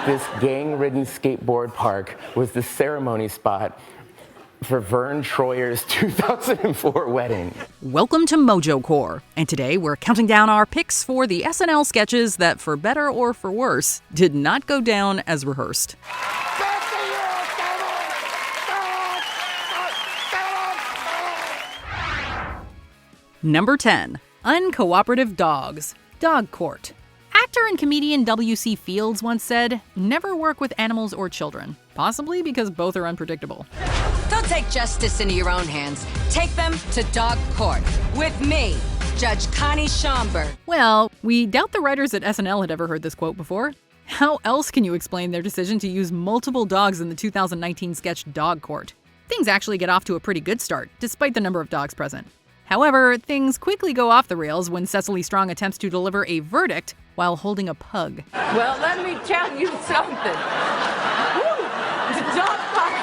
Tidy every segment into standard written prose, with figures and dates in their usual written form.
This gang-ridden skateboard park was the ceremony spot for Vern Troyer's 2004 wedding. Welcome to Mojo Core, and today we're counting down our picks for the SNL sketches that, for better or for worse, did not go down as rehearsed. Number 10. Uncooperative Dogs. Dog Court. Actor and comedian W.C. Fields once said, "Never work with animals or children," possibly because both are unpredictable. Don't take justice into your own hands. Take them to dog court with me, Judge Connie Schomburg. Well, we doubt the writers at SNL had ever heard this quote before. How else can you explain their decision to use multiple dogs in the 2019 sketch Dog Court? Things actually get off to a pretty good start, despite the number of dogs present. However, things quickly go off the rails when Cecily Strong attempts to deliver a verdict while holding a pug. Well, let me tell you something. Woo! The dog park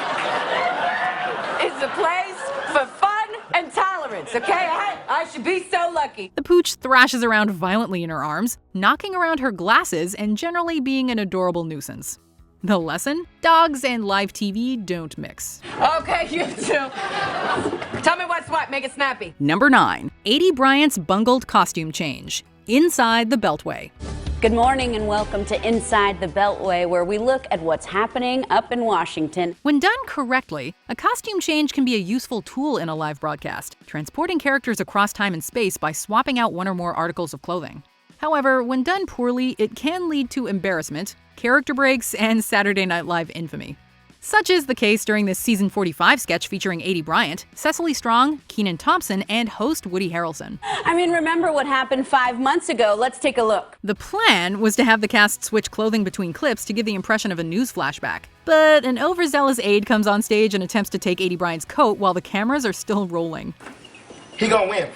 is a place for fun and tolerance, okay? I should be so lucky. The pooch thrashes around violently in her arms, knocking around her glasses and generally being an adorable nuisance. The lesson? Dogs and live TV don't mix. Okay, you two. Tell me what's what. Make it snappy. Number 9. 80 Bryant's bungled costume change. Inside the Beltway. Good morning and welcome to Inside the Beltway, where we look at what's happening up in Washington. When done correctly, a costume change can be a useful tool in a live broadcast, transporting characters across time and space by swapping out one or more articles of clothing. However, when done poorly, it can lead to embarrassment, character breaks, and Saturday Night Live infamy. Such is the case during this season 45 sketch featuring 80 Bryant, Cecily Strong, Kenan Thompson, and host Woody Harrelson. I mean, remember what happened 5 months ago? Let's take a look. The plan was to have the cast switch clothing between clips to give the impression of a news flashback. But an overzealous aide comes on stage and attempts to take 80 Bryant's coat while the cameras are still rolling. He gonna win.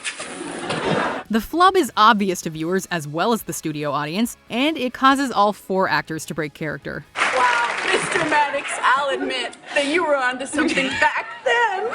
The flub is obvious to viewers as well as the studio audience, and it causes all 4 actors to break character. Wow, Mr. Maddox, I'll admit that you were onto something back then.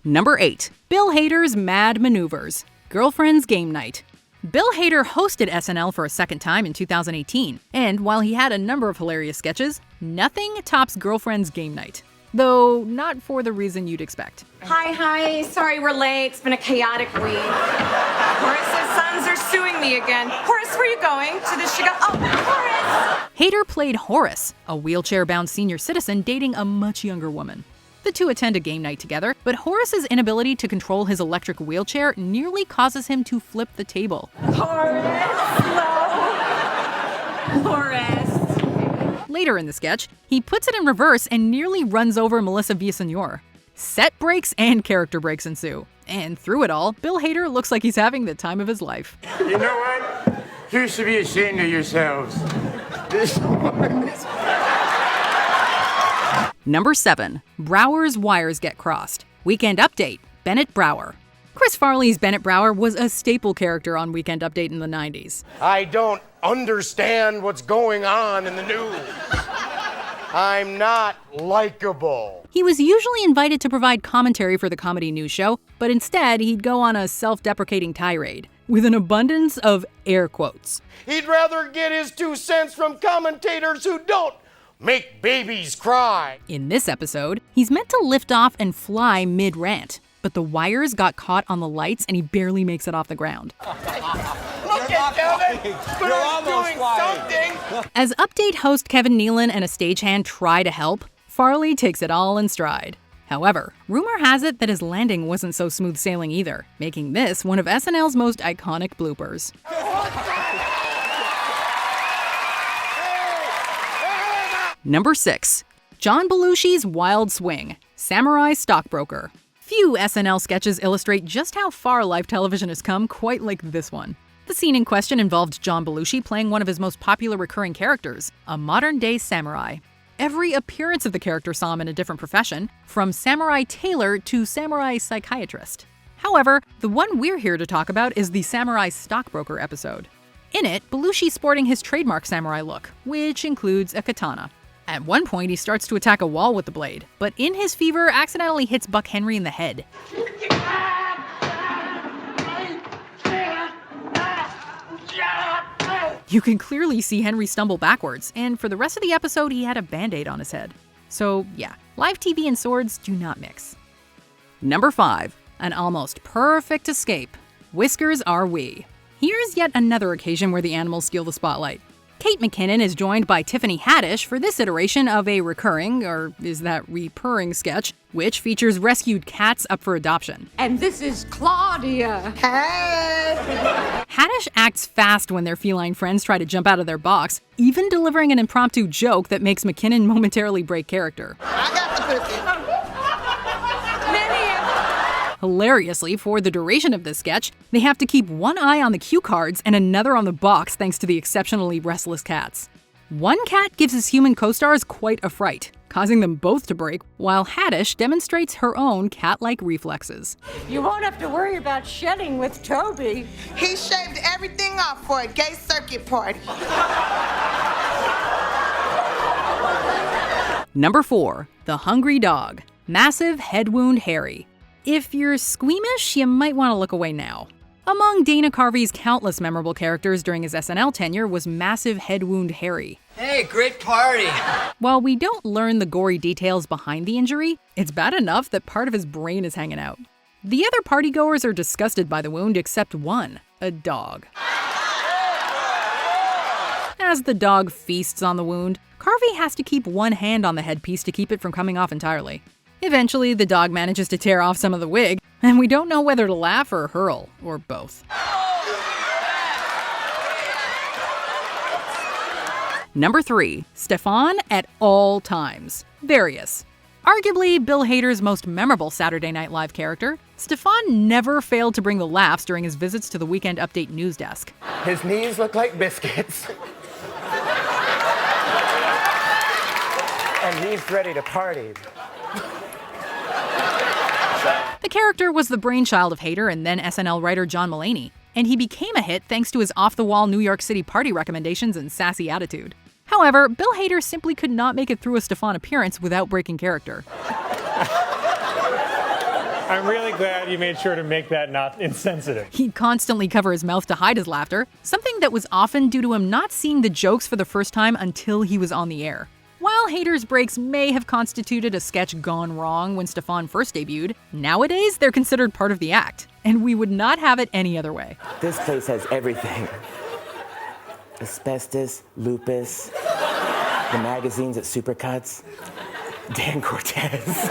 Number 8. Bill Hader's Mad Maneuvers. Girlfriend's Game Night. Bill Hader hosted SNL for a second time in 2018, and while he had a number of hilarious sketches, nothing tops Girlfriend's Game Night. Though not for the reason you'd expect. Hi. Sorry we're late. It's been a chaotic week. Horace's sons are suing me again. Horace, where are you going? To the Chicago... Oh, Horace! Hader played Horace, a wheelchair-bound senior citizen dating a much younger woman. The two attend a game night together, but Horace's inability to control his electric wheelchair nearly causes him to flip the table. Horace, slow. Horace. Later in the sketch, he puts it in reverse and nearly runs over Melissa Villaseñor. Set breaks and character breaks ensue. And through it all, Bill Hader looks like he's having the time of his life. You know what? You should be ashamed of yourselves. Number 7. Brower's wires get crossed. Weekend Update. Bennett Brower. Chris Farley's Bennett Brower was a staple character on Weekend Update in the 90s. I don't understand what's going on in the news. I'm not likable. He was usually invited to provide commentary for the comedy news show, but instead he'd go on a self-deprecating tirade with an abundance of air quotes. He'd rather get his 2 cents from commentators who don't make babies cry. In this episode, he's meant to lift off and fly mid-rant, but the wires got caught on the lights and he barely makes it off the ground. Look at Kevin, but I'm doing something. As Update host Kevin Nealon and a stagehand try to help, Farley takes it all in stride. However, rumor has it that his landing wasn't so smooth sailing either, making this one of SNL's most iconic bloopers. Number 6. John Belushi's Wild Swing. Samurai Stockbroker. Few SNL sketches illustrate just how far live television has come quite like this one. The scene in question involved John Belushi playing one of his most popular recurring characters, a modern-day samurai. Every appearance of the character saw him in a different profession, from samurai tailor to samurai psychiatrist. However, the one we're here to talk about is the Samurai Stockbroker episode. In it, Belushi's sporting his trademark samurai look, which includes a katana. At one point, he starts to attack a wall with the blade, but in his fever, accidentally hits Buck Henry in the head. You can clearly see Henry stumble backwards, and for the rest of the episode, he had a band-aid on his head. So yeah, live TV and swords do not mix. Number 5. An almost perfect escape. Whiskers are we. Here's yet another occasion where the animals steal the spotlight. Kate McKinnon is joined by Tiffany Haddish for this iteration of a recurring, or is that repurring sketch, which features rescued cats up for adoption. And this is Claudia. Hey! Haddish acts fast when their feline friends try to jump out of their box, even delivering an impromptu joke that makes McKinnon momentarily break character. I got the pussy. Hilariously, for the duration of this sketch, they have to keep one eye on the cue cards and another on the box thanks to the exceptionally restless cats. One cat gives his human co-stars quite a fright, causing them both to break, while Haddish demonstrates her own cat-like reflexes. You won't have to worry about shedding with Toby. He shaved everything off for a gay circuit party. Number 4. The Hungry Dog. Massive Head Wound Harry. If you're squeamish, you might want to look away now. Among Dana Carvey's countless memorable characters during his SNL tenure was Massive Head Wound Harry. Hey, great party! While we don't learn the gory details behind the injury, it's bad enough that part of his brain is hanging out. The other partygoers are disgusted by the wound except one, a dog. As the dog feasts on the wound, Carvey has to keep one hand on the headpiece to keep it from coming off entirely. Eventually, the dog manages to tear off some of the wig, and we don't know whether to laugh or hurl, or both. Number 3. Stefan at all times. Various. Arguably Bill Hader's most memorable Saturday Night Live character, Stefan never failed to bring the laughs during his visits to the Weekend Update news desk. His knees look like biscuits. And he's ready to party. The character was the brainchild of Hader and then SNL writer John Mulaney, and he became a hit thanks to his off-the-wall New York City party recommendations and sassy attitude. However, Bill Hader simply could not make it through a Stefan appearance without breaking character. I'm really glad you made sure to make that not insensitive. He'd constantly cover his mouth to hide his laughter, something that was often due to him not seeing the jokes for the first time until he was on the air. While Hader's breaks may have constituted a sketch gone wrong when Stefan first debuted, nowadays they're considered part of the act, and we would not have it any other way. This place has everything. Asbestos, lupus, the magazines at Supercuts, Dan Cortez.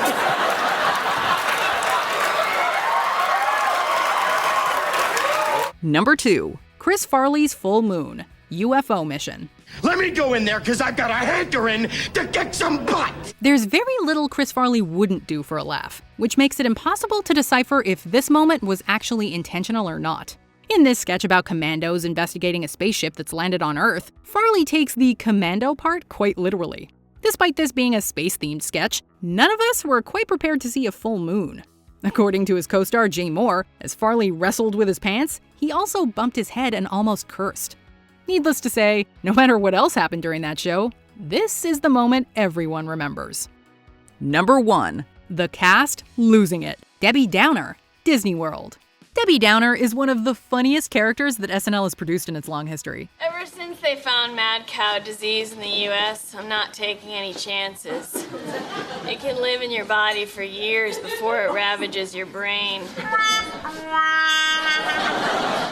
Number 2. Chris Farley's Full Moon. UFO Mission. Let me go in there because I've got a hankering to kick some butt. There's very little Chris Farley wouldn't do for a laugh, which makes it impossible to decipher if this moment was actually intentional or not. In this sketch about commandos investigating a spaceship that's landed on Earth, Farley takes the commando part quite literally. Despite this being a space-themed sketch, none of us were quite prepared to see a full moon. According to his co-star Jay Moore, as Farley wrestled with his pants, he also bumped his head and almost cursed. Needless to say, no matter what else happened during that show, this is the moment everyone remembers. Number 1. The cast losing it. Debbie Downer, Disney World. Debbie Downer is one of the funniest characters that SNL has produced in its long history. Ever since they found mad cow disease in the U.S., I'm not taking any chances. It can live in your body for years before it ravages your brain.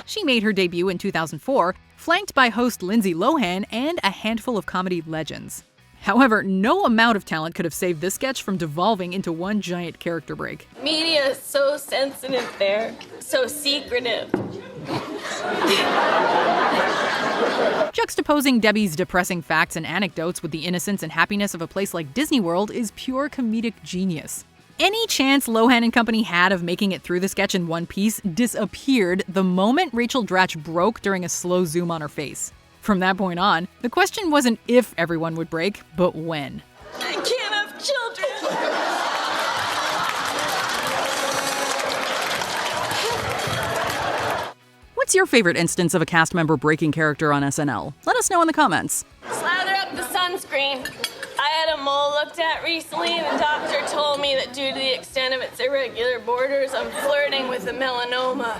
She made her debut in 2004, flanked by host Lindsay Lohan and a handful of comedy legends. However, no amount of talent could have saved this sketch from devolving into one giant character break. Media is so sensitive there, so secretive. Juxtaposing Debbie's depressing facts and anecdotes with the innocence and happiness of a place like Disney World is pure comedic genius. Any chance Lohan and company had of making it through the sketch in one piece disappeared the moment Rachel Dratch broke during a slow zoom on her face. From that point on, the question wasn't if everyone would break, but when. I can't have children. What's your favorite instance of a cast member breaking character on SNL? Let us know in the comments. Slather up the sunscreen. I had a mole looked at recently, and the doctor told me that due to the extent of its irregular borders, I'm flirting with a melanoma.